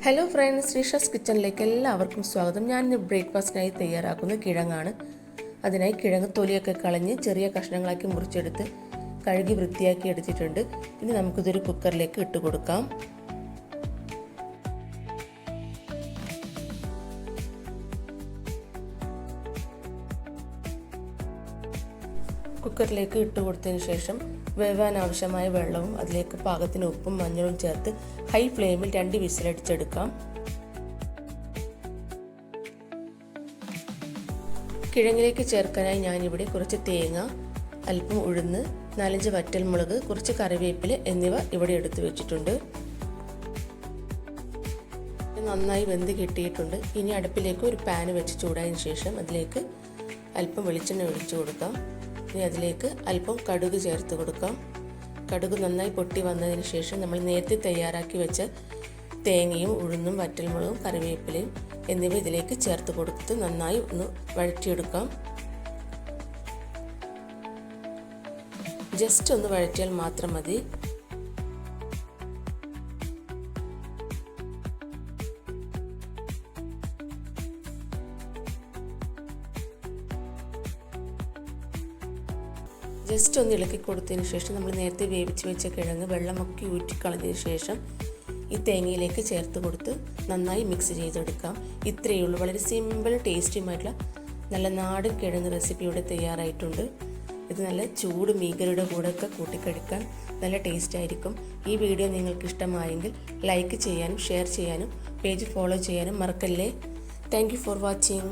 Hello friends, ശ്രീഷാസ് കിച്ചണിലേക്ക് എല്ലാവർക്കും സ്വാഗതം. ഞാനിന്ന് ബ്രേക്ക്ഫാസ്റ്റിനായി തയ്യാറാക്കുന്ന കിഴങ്ങാണ്. അതിനായി കിഴങ്ങ് തൊലിയൊക്കെ കളഞ്ഞ് ചെറിയ കഷ്ണങ്ങളാക്കി മുറിച്ചെടുത്ത് കഴുകി വൃത്തിയാക്കി എടുത്തിട്ടുണ്ട്. ഇനി നമുക്കിതൊരു കുക്കറിലേക്ക് ഇട്ട് കൊടുക്കാം. കുക്കറിലേക്ക് ഇട്ട് കൊടുത്തതിന് ശേഷം വേവാൻ ആവശ്യമായ വെള്ളവും അതിലേക്ക് പാകത്തിന് ഉപ്പും മഞ്ഞളും ചേർത്ത് ഹൈ ഫ്ലെയിമിൽ 2 വിസിലടിച്ചെടുക്കാം. കിഴങ്ങിലേക്ക് ചേർക്കാനായി ഞാനിവിടെ കുറച്ച് തേങ്ങ, അല്പം ഉഴുന്ന്, 4-5 വറ്റൽമുളക്, കുറച്ച് കറിവേപ്പില എന്നിവ ഇവിടെ എടുത്തു വെച്ചിട്ടുണ്ട്. നന്നായി വെന്ത് കിട്ടിയിട്ടുണ്ട്. ഇനി അടുപ്പിലേക്ക് ഒരു പാന് വെച്ച് ചൂടായതിനു ശേഷം അതിലേക്ക് അല്പം വെളിച്ചെണ്ണ ഒഴിച്ചു കൊടുക്കാം. ഇനി അതിലേക്ക് അല്പം കടുക് ചേർത്ത് കൊടുക്കാം. കടുക് നന്നായി പൊട്ടി വന്നതിന് ശേഷം നമ്മൾ നേരത്തെ തയ്യാറാക്കി വെച്ച തേങ്ങയും ഉഴുന്നും വറ്റൽമുളകും കറിവേപ്പിലയും എന്നിവ ഇതിലേക്ക് ചേർത്ത് കൊടുത്ത് നന്നായി ഒന്ന് വഴറ്റിയെടുക്കാം. ജസ്റ്റ് ഒന്ന് വഴറ്റിയാൽ മാത്രം മതി. ജസ്റ്റ് ഒന്ന് ഇളക്കി കൊടുത്തതിന് ശേഷം നമ്മൾ നേരത്തെ വേവിച്ച് വെച്ച കിഴങ്ങ് വെള്ളമൊക്കെ ഊറ്റിക്കളഞ്ഞതിന് ശേഷം ഈ തേങ്ങയിലേക്ക് ചേർത്ത് കൊടുത്ത് നന്നായി മിക്സ് ചെയ്തെടുക്കാം. ഇത്രയേ ഉള്ളൂ. വളരെ സിമ്പിൾ ടേസ്റ്റിയുമായിട്ടുള്ള നല്ല നാടൻ കിഴങ്ങ് റെസിപ്പി ഇവിടെ തയ്യാറായിട്ടുണ്ട്. ഇത് നല്ല ചൂട് മീൻകറിയുടെ കൂടെയൊക്കെ കൂട്ടിക്കഴിക്കാൻ നല്ല ടേസ്റ്റ് ആയിരിക്കും. ഈ വീഡിയോ നിങ്ങൾക്ക് ഇഷ്ടമായെങ്കിൽ ലൈക്ക് ചെയ്യാനും ഷെയർ ചെയ്യാനും പേജ് ഫോളോ ചെയ്യാനും മറക്കല്ലേ. Thank you for watching.